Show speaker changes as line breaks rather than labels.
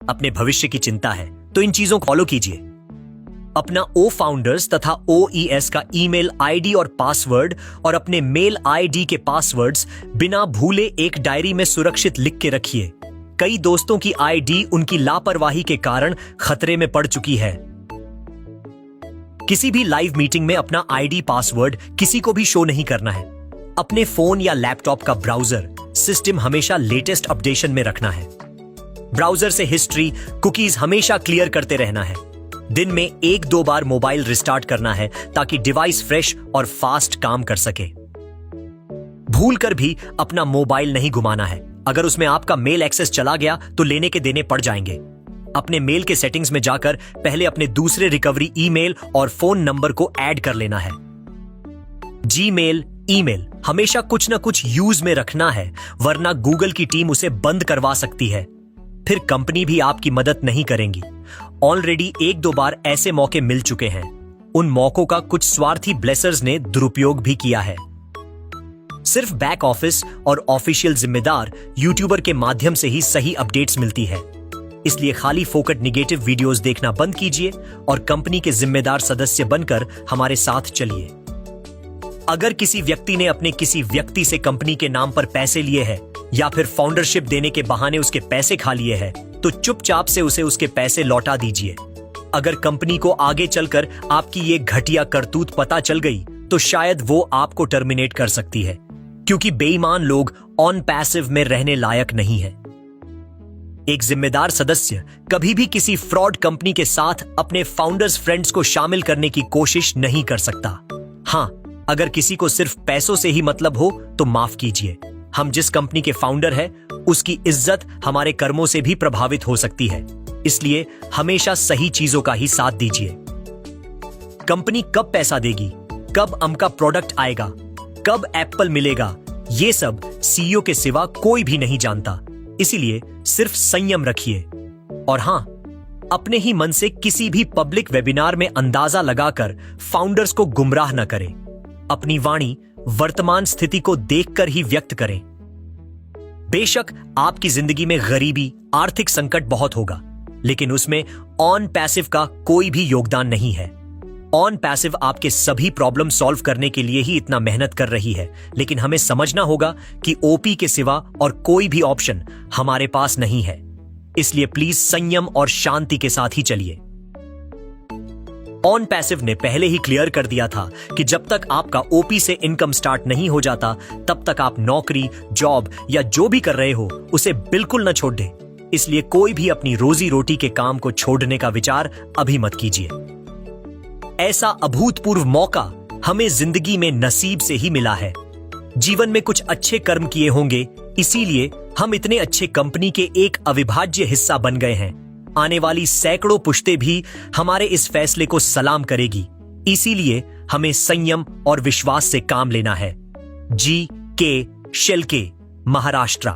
अपने भविष्य की चिंता है तो इन चीजों को फॉलो कीजिए। अपना ओ फाउंडर्स तथा OES का ईमेल आईडी और पासवर्ड और अपने मेल आईडी के पासवर्ड्स बिना भूले एक डायरी में सुरक्षित लिख के रखिए। कई दोस्तों की आईडी उनकी लापरवाही के कारण खतरे में पड़ चुकी है। किसी भी लाइव मीटिंग में अपना आईडी पासवर्ड किसी को भी शो नहीं करना है। अपने फोन या लैपटॉप का ब्राउजर सिस्टम हमेशा लेटेस्ट अपडेशन में रखना है। ब्राउजर से हिस्ट्री, कुकीज हमेशा क्लियर करते रहना है। दिन में 1-2 बार मोबाइल रिस्टार्ट करना है ताकि डिवाइस फ्रेश और फास्ट काम कर सके। भूलकर भी अपना मोबाइल नहीं घुमाना है। अगर उसमें आपका मेल एक्सेस चला गया तो लेने के देने पड़ जाएंगे। अपने मेल के सेटिंग्स में जाकर पहले अपने दूसरे रिकवरी ईमेल और फोन नंबर को ऐड कर लेना है। जीमेल, ईमेल हमेशा कुछ ना कुछ यूज में रखना है, वरना गूगल की टीम उसे बंद करवा सकती है। फिर कंपनी भी आपकी मदद नहीं करेंगी। ऑलरेडी 1-2 बार ऐसे मौके मिल चुके हैं। उन मौकों का कुछ स्वार्थी ब्लेसर्स ने दुरुपयोग भी किया है। सिर्फ बैक ऑफिस और ऑफिशियल जिम्मेदार यूट्यूबर के माध्यम से ही सही अपडेट्स मिलती है। इसलिए खाली फोकट निगेटिव वीडियोस देखना बंद कीजिए और कंपनी के जिम्मेदार सदस्य बनकर हमारे साथ चलिए। अगर किसी व्यक्ति ने अपने किसी व्यक्ति से कंपनी के नाम पर पैसे लिए हैं या फिर फाउंडरशिप देने के बहाने उसके पैसे खा लिए हैं, तो चुपचाप से उसे उसके पैसे लौटा दीजिए। अगर कंपनी को आगे चलकर आपकी ये घटिया करतूत पता चल गई तो शायद वो आपको टर्मिनेट कर सकती है, क्योंकि बेईमान लोग ऑन पैसिव में रहने लायक नहीं है। एक जिम्मेदार सदस्य कभी भी किसी फ्रॉड कंपनी के साथ अपने फाउंडर्स फ्रेंड्स को शामिल करने की कोशिश नहीं कर सकता। हां, अगर किसी को सिर्फ पैसों से ही मतलब हो तो माफ कीजिए। हम जिस कंपनी के फाउंडर है उसकी इज्जत हमारे कर्मों से भी प्रभावित हो सकती है। इसलिए हमेशा सही चीजों का ही साथ दीजिए। कंपनी कब पैसा देगी, कब अमका प्रोडक्ट आएगा, कब एप्पल मिलेगा, ये सब CEO के सिवा कोई भी नहीं जानता। इसीलिए सिर्फ संयम रखिए। और हां, अपने ही मन से किसी भी पब्लिक वेबिनार में अंदाजा लगाकर फाउंडर्स को गुमराह न करें। अपनी वाणी वर्तमान स्थिति को देखकर ही व्यक्त करें। बेशक आपकी जिंदगी में गरीबी, आर्थिक संकट बहुत होगा, लेकिन उसमें ऑन पैसिव का कोई भी योगदान नहीं है। ऑन पैसिव आपके सभी प्रॉब्लम सॉल्व करने के लिए ही इतना मेहनत कर रही है, लेकिन हमें समझना होगा कि OP के सिवा और कोई भी ऑप्शन हमारे पास नहीं है। इसलिए प्लीज संयम और शांति के साथ ही चलिए। ऑन पैसिव ने पहले ही क्लियर कर दिया था कि जब तक आपका OP से इनकम स्टार्ट नहीं हो जाता तब तक आप नौकरी, जॉब या जो भी कर रहे हो उसे बिल्कुल न छोड़ दें। इसलिए कोई भी अपनी रोजी रोटी के काम को छोड़ने का विचार अभी मत कीजिए। ऐसा अभूतपूर्व मौका हमें जिंदगी में नसीब से ही मिला है। जीवन में कुछ अच्छे कर्म किए होंगे, इसीलिए हम इतने अच्छे कंपनी के एक अविभाज्य हिस्सा बन गए हैं। आने वाली सैकड़ों पुश्तें भी हमारे इस फैसले को सलाम करेगी। इसीलिए हमें संयम और विश्वास से काम लेना है। G.K. शेल्के, महाराष्ट्र।